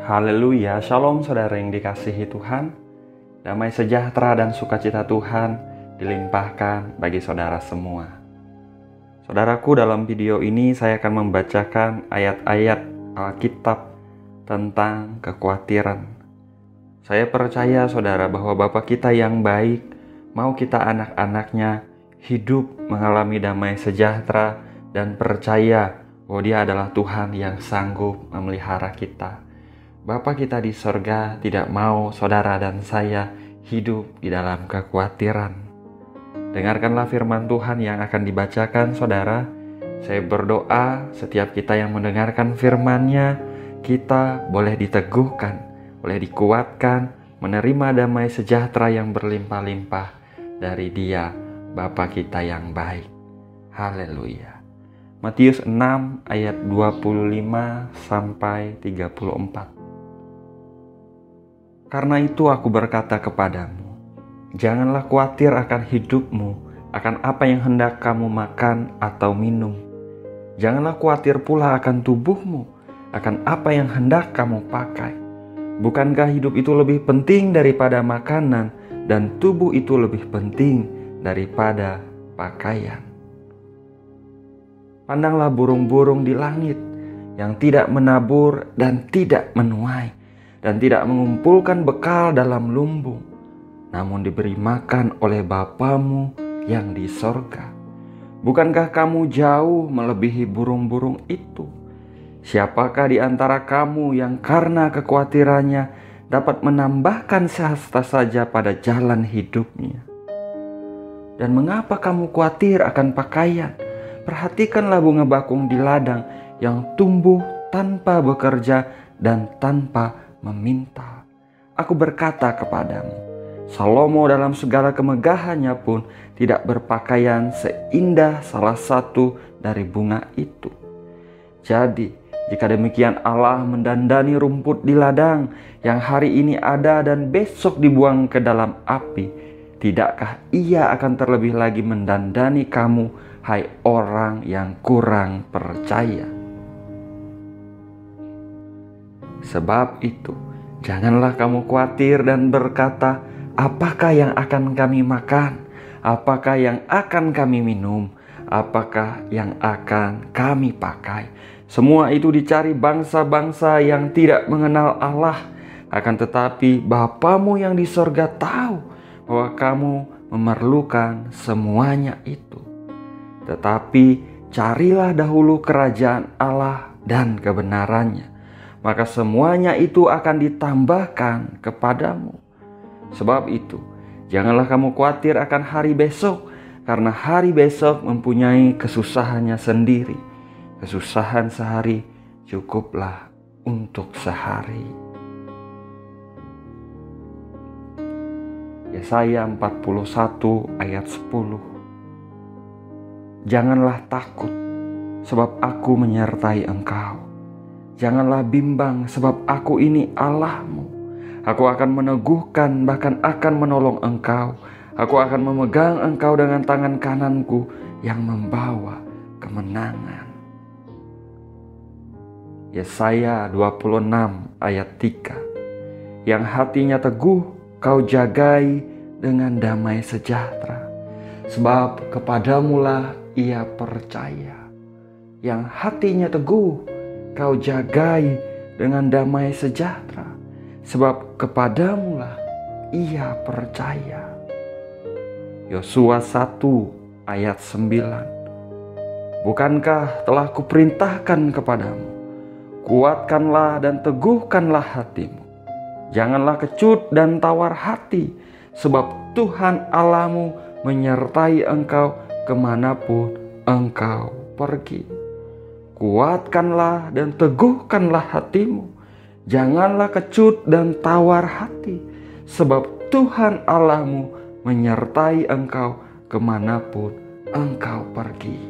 Haleluya, shalom saudara yang dikasihi Tuhan. Damai sejahtera dan sukacita Tuhan dilimpahkan bagi saudara semua. Saudaraku, dalam video ini saya akan membacakan ayat-ayat Alkitab tentang kekhawatiran. Saya percaya saudara bahwa Bapa kita yang baik mau kita anak-anaknya hidup mengalami damai sejahtera dan percaya bahwa Dia adalah Tuhan yang sanggup memelihara kita. Bapa kita di sorga tidak mau saudara dan saya hidup di dalam kekhawatiran. Dengarkanlah firman Tuhan yang akan dibacakan saudara. Saya berdoa setiap kita yang mendengarkan firman-Nya, kita boleh diteguhkan, boleh dikuatkan, menerima damai sejahtera yang berlimpah-limpah dari Dia, Bapa kita yang baik. Haleluya. Matius 6 ayat 25 sampai 34. Karena itu aku berkata kepadamu, janganlah khawatir akan hidupmu, akan apa yang hendak kamu makan atau minum. Janganlah khawatir pula akan tubuhmu, akan apa yang hendak kamu pakai. Bukankah hidup itu lebih penting daripada makanan, dan tubuh itu lebih penting daripada pakaian? Pandanglah burung-burung di langit yang tidak menabur dan tidak menuai, dan tidak mengumpulkan bekal dalam lumbung, namun diberi makan oleh Bapamu yang di sorga. Bukankah kamu jauh melebihi burung-burung itu? Siapakah di antara kamu yang karena kekhawatirannya dapat menambahkan sehasta saja pada jalan hidupnya? Dan mengapa kamu khawatir akan pakaian? Perhatikanlah bunga bakung di ladang yang tumbuh tanpa bekerja dan tanpa meminta. Aku berkata kepadamu, Salomo dalam segala kemegahannya pun tidak berpakaian seindah salah satu dari bunga itu. Jadi, jika demikian Allah mendandani rumput di ladang yang hari ini ada dan besok dibuang ke dalam api, tidakkah Ia akan terlebih lagi mendandani kamu, hai orang yang kurang percaya? Sebab itu, janganlah kamu khawatir dan berkata, apakah yang akan kami makan? Apakah yang akan kami minum? Apakah yang akan kami pakai? Semua itu dicari bangsa-bangsa yang tidak mengenal Allah. Akan tetapi Bapamu yang di sorga tahu bahwa kamu memerlukan semuanya itu. Tetapi carilah dahulu kerajaan Allah dan kebenarannya, maka semuanya itu akan ditambahkan kepadamu. Sebab itu, janganlah kamu khawatir akan hari besok, karena hari besok mempunyai kesusahannya sendiri. Kesusahan sehari cukuplah untuk sehari. Yesaya 41 ayat 10. Janganlah takut, sebab aku menyertai engkau. Janganlah bimbang, sebab aku ini Allahmu. Aku akan meneguhkan, bahkan akan menolong engkau. Aku akan memegang engkau dengan tangan kananku yang membawa kemenangan. Yesaya 26 ayat 3. Yang hatinya teguh kau jagai dengan damai sejahtera, sebab kepadamulah ia percaya. Yang hatinya teguh kau jagai dengan damai sejahtera, sebab kepadamulah ia percaya. Yosua 1 ayat 9. Bukankah telah kuperintahkan kepadamu, kuatkanlah dan teguhkanlah hatimu. Janganlah kecut dan tawar hati, sebab Tuhan Allahmu menyertai engkau kemanapun engkau pergi. Kuatkanlah dan teguhkanlah hatimu. Janganlah kecut dan tawar hati, sebab Tuhan Allahmu menyertai engkau kemanapun engkau pergi.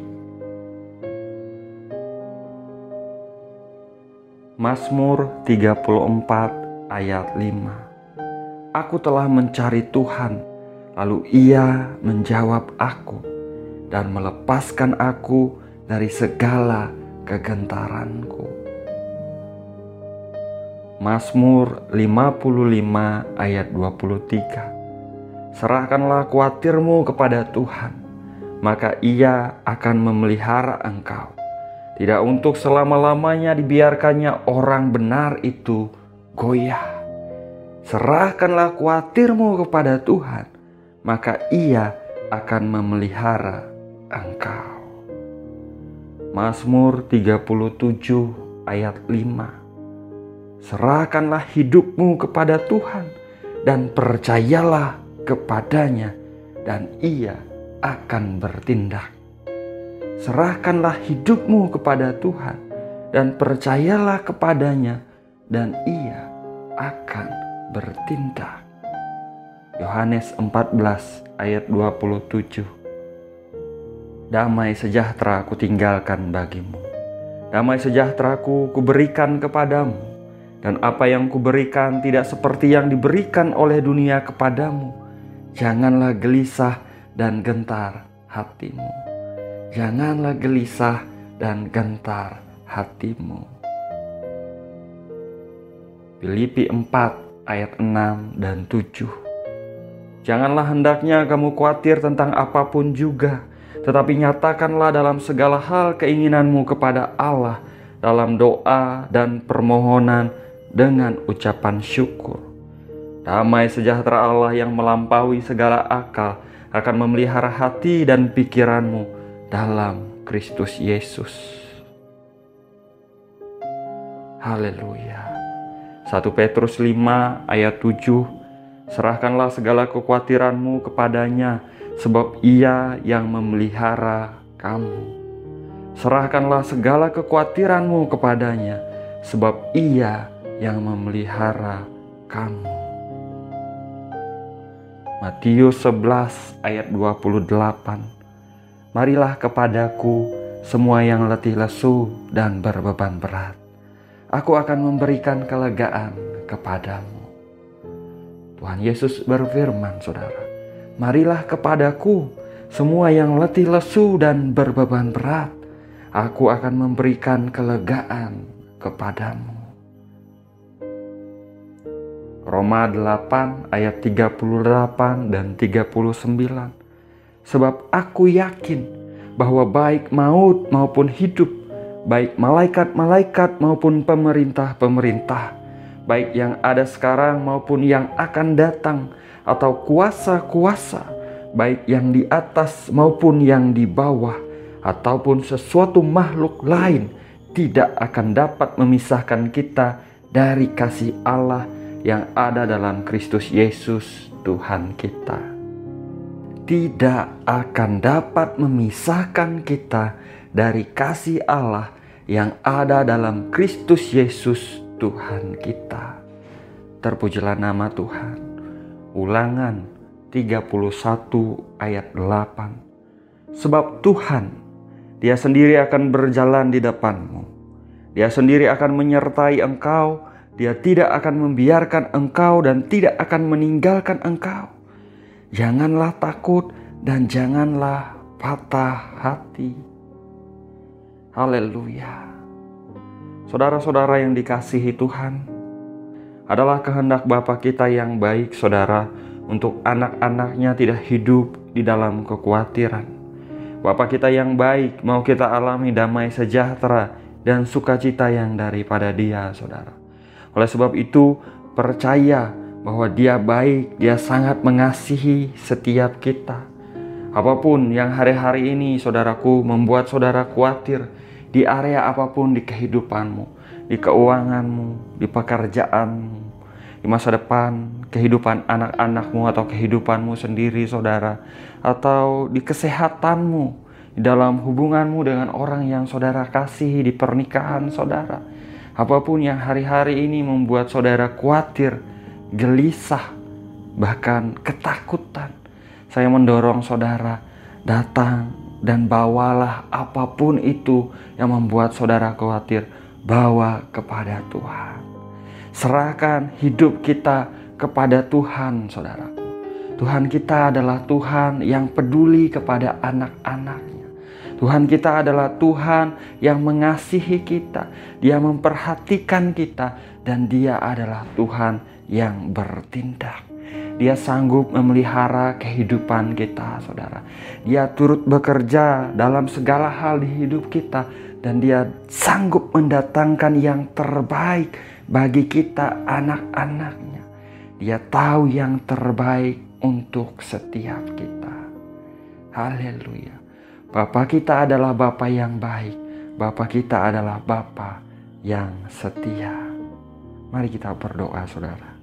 Mazmur 34 ayat 5. Aku telah mencari Tuhan, lalu Ia menjawab aku dan melepaskan aku dari segala kegentaranku. Mazmur 55 ayat 23. Serahkanlah khawatirmu kepada Tuhan, maka Ia akan memelihara engkau. Tidak untuk selama-lamanya dibiarkannya orang benar itu goyah. Serahkanlah khawatirmu kepada Tuhan, maka Ia akan memelihara engkau. Mazmur 37 ayat 5. Serahkanlah hidupmu kepada Tuhan dan percayalah kepadanya, dan Ia akan bertindak. Serahkanlah hidupmu kepada Tuhan dan percayalah kepadanya, dan Ia akan bertindak. Yohanes 14 ayat 27. Damai sejahtera kutinggalkan bagimu, damai sejahteraku kuberikan kepadamu, dan apa yang kuberikan tidak seperti yang diberikan oleh dunia kepadamu. Janganlah gelisah dan gentar hatimu. Janganlah gelisah dan gentar hatimu. Filipi 4 ayat 6 dan 7. Janganlah hendaknya kamu khawatir tentang apapun juga, tetapi nyatakanlah dalam segala hal keinginanmu kepada Allah dalam doa dan permohonan dengan ucapan syukur. Damai sejahtera Allah yang melampaui segala akal akan memelihara hati dan pikiranmu dalam Kristus Yesus. Haleluya. 1 Petrus 5 ayat 7. Serahkanlah segala kekhawatiranmu kepadanya, sebab Ia yang memelihara kamu. Serahkanlah segala kekhawatiranmu kepadanya, sebab Ia yang memelihara kamu. Matius 11 ayat 28. Marilah kepadaku semua yang letih lesu dan berbeban berat, aku akan memberikan kelegaan kepadamu. Tuhan Yesus berfirman, saudara, marilah kepadaku semua yang letih lesu dan berbeban berat, aku akan memberikan kelegaan kepadamu. Roma 8 ayat 38 dan 39. Sebab aku yakin bahwa baik maut maupun hidup, baik malaikat-malaikat maupun pemerintah-pemerintah, baik yang ada sekarang maupun yang akan datang, atau kuasa-kuasa, baik yang di atas maupun yang di bawah, ataupun sesuatu makhluk lain, tidak akan dapat memisahkan kita dari kasih Allah yang ada dalam Kristus Yesus Tuhan kita. Tidak akan dapat memisahkan kita dari kasih Allah yang ada dalam Kristus Yesus Tuhan kita. Terpujilah nama Tuhan. Ulangan 31 ayat 8. Sebab Tuhan, Dia sendiri akan berjalan di depanmu. Dia sendiri akan menyertai engkau. Dia tidak akan membiarkan engkau dan tidak akan meninggalkan engkau. Janganlah takut dan janganlah patah hati. Haleluya. Saudara-saudara yang dikasihi Tuhan, adalah kehendak Bapa kita yang baik, saudara, untuk anak-anaknya tidak hidup di dalam kekhawatiran. Bapa kita yang baik mau kita alami damai sejahtera dan sukacita yang daripada Dia, saudara. Oleh sebab itu, percaya bahwa Dia baik, Dia sangat mengasihi setiap kita. Apapun yang hari-hari ini, saudaraku, membuat saudara khawatir di area apapun di kehidupanmu, di keuanganmu, di pekerjaanmu, di masa depan, kehidupan anak-anakmu atau kehidupanmu sendiri, saudara, atau di kesehatanmu, di dalam hubunganmu dengan orang yang saudara kasihi di pernikahan saudara. Apapun yang hari-hari ini membuat saudara khawatir, gelisah, bahkan ketakutan, saya mendorong saudara datang dan bawalah apapun itu yang membuat saudara khawatir, bawa kepada Tuhan. Serahkan hidup kita kepada Tuhan, saudaraku. Tuhan kita adalah Tuhan yang peduli kepada anak-anaknya. Tuhan kita adalah Tuhan yang mengasihi kita. Dia memperhatikan kita dan Dia adalah Tuhan yang bertindak. Dia sanggup memelihara kehidupan kita, saudara. Dia turut bekerja dalam segala hal di hidup kita dan Dia sanggup mendatangkan yang terbaik bagi kita, anak-anaknya. Dia tahu yang terbaik untuk setiap kita. Haleluya. Bapa kita adalah Bapa yang baik. Bapa kita adalah Bapa yang setia. Mari kita berdoa, saudara.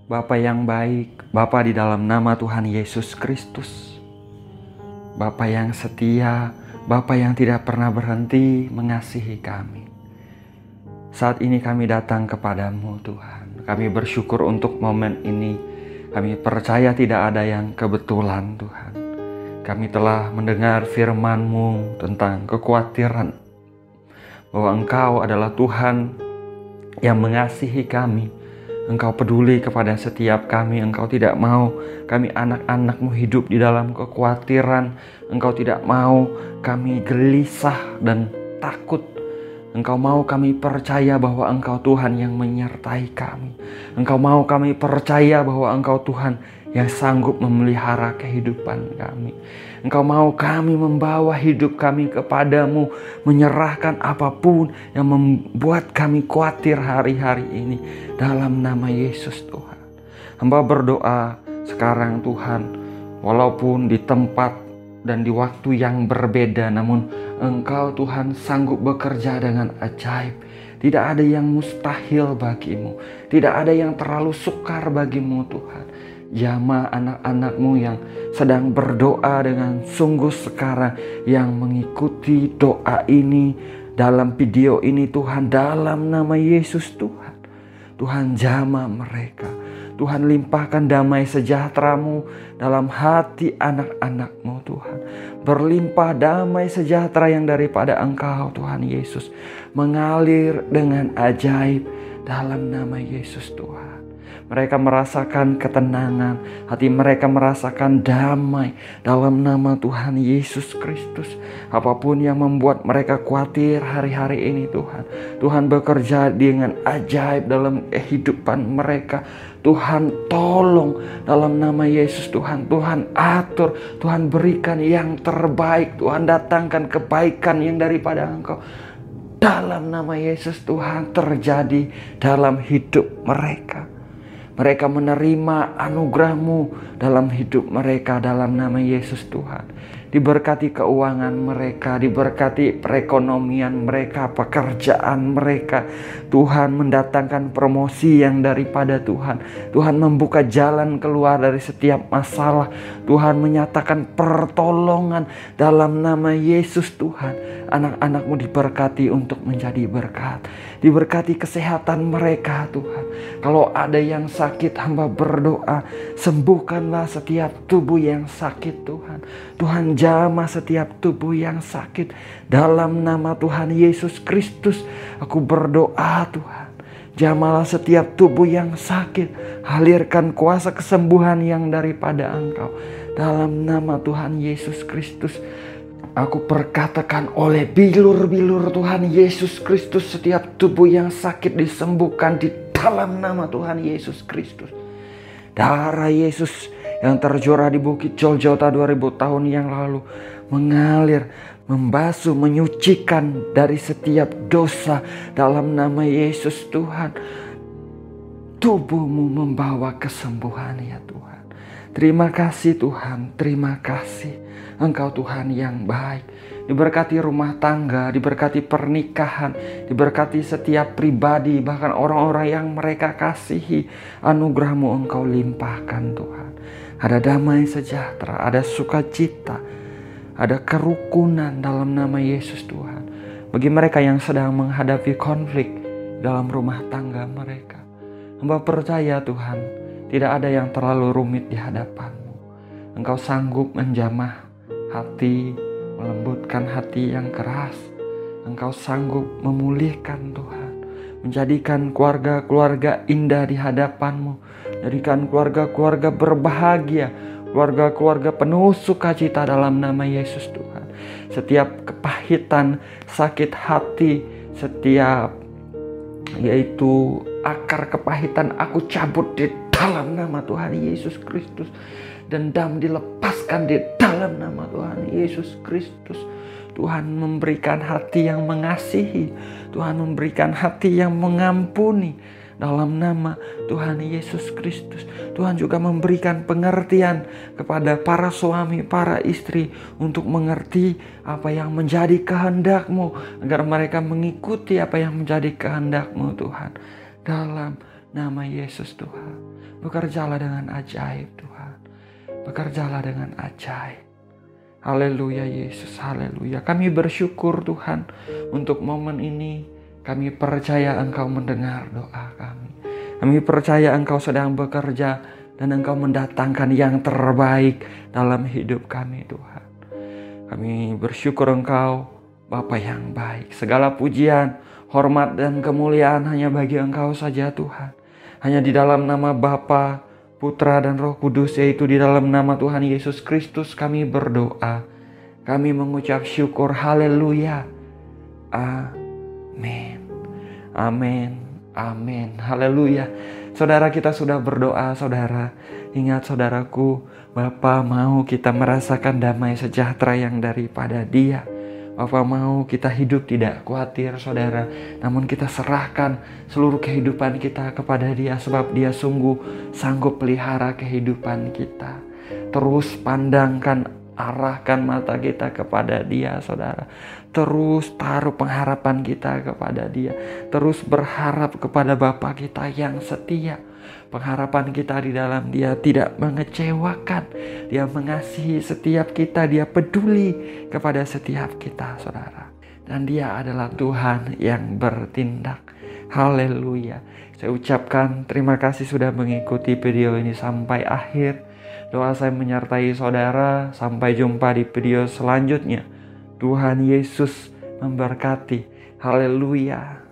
Bapa yang baik, Bapa di dalam nama Tuhan Yesus Kristus. Bapa yang setia, Bapa yang tidak pernah berhenti mengasihi kami. Saat ini kami datang kepadamu Tuhan. Kami bersyukur untuk momen ini. Kami percaya tidak ada yang kebetulan Tuhan. Kami telah mendengar firman-Mu tentang kekhawatiran bahwa Engkau adalah Tuhan yang mengasihi kami. Engkau peduli kepada setiap kami. Engkau tidak mau kami anak-anak-Mu hidup di dalam kekhawatiran. Engkau tidak mau kami gelisah dan takut. Engkau mau kami percaya bahwa Engkau Tuhan yang menyertai kami. Engkau mau kami percaya bahwa Engkau Tuhan yang sanggup memelihara kehidupan kami. Engkau mau kami membawa hidup kami kepadamu, menyerahkan apapun yang membuat kami khawatir hari-hari ini. Dalam nama Yesus Tuhan. Hamba berdoa sekarang Tuhan, walaupun di tempat dan di waktu yang berbeda, namun Engkau Tuhan sanggup bekerja dengan ajaib. Tidak ada yang mustahil bagimu. Tidak ada yang terlalu sukar bagimu Tuhan. Jamah anak-anak-Mu yang sedang berdoa dengan sungguh sekarang, yang mengikuti doa ini dalam video ini Tuhan, dalam nama Yesus Tuhan. Tuhan jamah mereka. Tuhan limpahkan damai sejahtera-Mu dalam hati anak-anak-Mu Tuhan. Berlimpah damai sejahtera yang daripada Engkau Tuhan Yesus mengalir dengan ajaib dalam nama Yesus Tuhan. Mereka merasakan ketenangan, hati mereka merasakan damai dalam nama Tuhan Yesus Kristus. Apapun yang membuat mereka khawatir hari-hari ini Tuhan, Tuhan bekerja dengan ajaib dalam kehidupan mereka. Tuhan tolong dalam nama Yesus Tuhan. Tuhan atur, Tuhan berikan yang terbaik. Tuhan datangkan kebaikan yang daripada Engkau. Dalam nama Yesus Tuhan terjadi dalam hidup mereka. Mereka menerima anugerah-Mu dalam hidup mereka dalam nama Yesus Tuhan. Diberkati keuangan mereka, diberkati perekonomian mereka, pekerjaan mereka. Tuhan mendatangkan promosi yang daripada Tuhan. Tuhan membuka jalan keluar dari setiap masalah. Tuhan menyatakan pertolongan dalam nama Yesus Tuhan. Anak-anak-Mu diberkati untuk menjadi berkat. Diberkati kesehatan mereka Tuhan. Kalau ada yang sakit, hamba berdoa, sembuhkanlah setiap tubuh yang sakit Tuhan. Tuhan jamah setiap tubuh yang sakit. Dalam nama Tuhan Yesus Kristus, aku berdoa Tuhan. Jamahlah setiap tubuh yang sakit. Halirkan kuasa kesembuhan yang daripada Engkau. Dalam nama Tuhan Yesus Kristus, aku perkatakan oleh bilur-bilur Tuhan Yesus Kristus, setiap tubuh yang sakit disembuhkan di dalam nama Tuhan Yesus Kristus. Darah Yesus yang tercurah di Bukit Golgota 2000 tahun yang lalu mengalir, membasuh, menyucikan dari setiap dosa dalam nama Yesus Tuhan. Tubuh-Mu membawa kesembuhan ya Tuhan. Terima kasih Tuhan, terima kasih. Engkau Tuhan yang baik. Diberkati rumah tangga, diberkati pernikahan, diberkati setiap pribadi, bahkan orang-orang yang mereka kasihi. Anugerah-Mu Engkau limpahkan Tuhan. Ada damai sejahtera, ada sukacita, ada kerukunan dalam nama Yesus Tuhan. Bagi mereka yang sedang menghadapi konflik dalam rumah tangga mereka, hamba percaya Tuhan, tidak ada yang terlalu rumit di hadapan-Mu. Engkau sanggup menjamah hati, melembutkan hati yang keras. Engkau sanggup memulihkan Tuhan, menjadikan keluarga-keluarga indah di hadapan-Mu, menjadikan keluarga-keluarga berbahagia, keluarga-keluarga penuh sukacita dalam nama Yesus Tuhan. Setiap kepahitan, sakit hati, setiap yaitu akar kepahitan aku cabut di dalam nama Tuhan Yesus Kristus. Dendam dilepaskan di dalam nama Tuhan Yesus Kristus. Tuhan memberikan hati yang mengasihi, Tuhan memberikan hati yang mengampuni dalam nama Tuhan Yesus Kristus. Tuhan juga memberikan pengertian kepada para suami, para istri untuk mengerti apa yang menjadi kehendak-Mu, agar mereka mengikuti apa yang menjadi kehendak-Mu Tuhan. Dalam nama Yesus Tuhan, bekerjalah dengan ajaib Tuhan, bekerjalah dengan ajaib. Haleluya Yesus, haleluya. Kami bersyukur Tuhan untuk momen ini. Kami percaya Engkau mendengar doa kami. Kami percaya Engkau sedang bekerja dan Engkau mendatangkan yang terbaik dalam hidup kami Tuhan. Kami bersyukur Engkau Bapa yang baik. Segala pujian, hormat dan kemuliaan hanya bagi Engkau saja Tuhan. Hanya di dalam nama Bapa, Putra dan Roh Kudus, yaitu di dalam nama Tuhan Yesus Kristus kami berdoa. Kami mengucap syukur, haleluya. Amin. Amin. Amin. Haleluya. Saudara, kita sudah berdoa, saudara. Ingat saudaraku, Bapa mau kita merasakan damai sejahtera yang daripada Dia. Bapa mau kita hidup tidak khawatir saudara, namun kita serahkan seluruh kehidupan kita kepada Dia, sebab Dia sungguh sanggup pelihara kehidupan kita. Terus pandangkan, arahkan mata kita kepada Dia saudara. Terus taruh pengharapan kita kepada Dia. Terus berharap kepada Bapa kita yang setia. Pengharapan kita di dalam Dia tidak mengecewakan. Dia mengasihi setiap kita. Dia peduli kepada setiap kita saudara. Dan Dia adalah Tuhan yang bertindak. Haleluya. Saya ucapkan terima kasih sudah mengikuti video ini sampai akhir. Doa saya menyertai saudara. Sampai jumpa di video selanjutnya. Tuhan Yesus memberkati. Haleluya.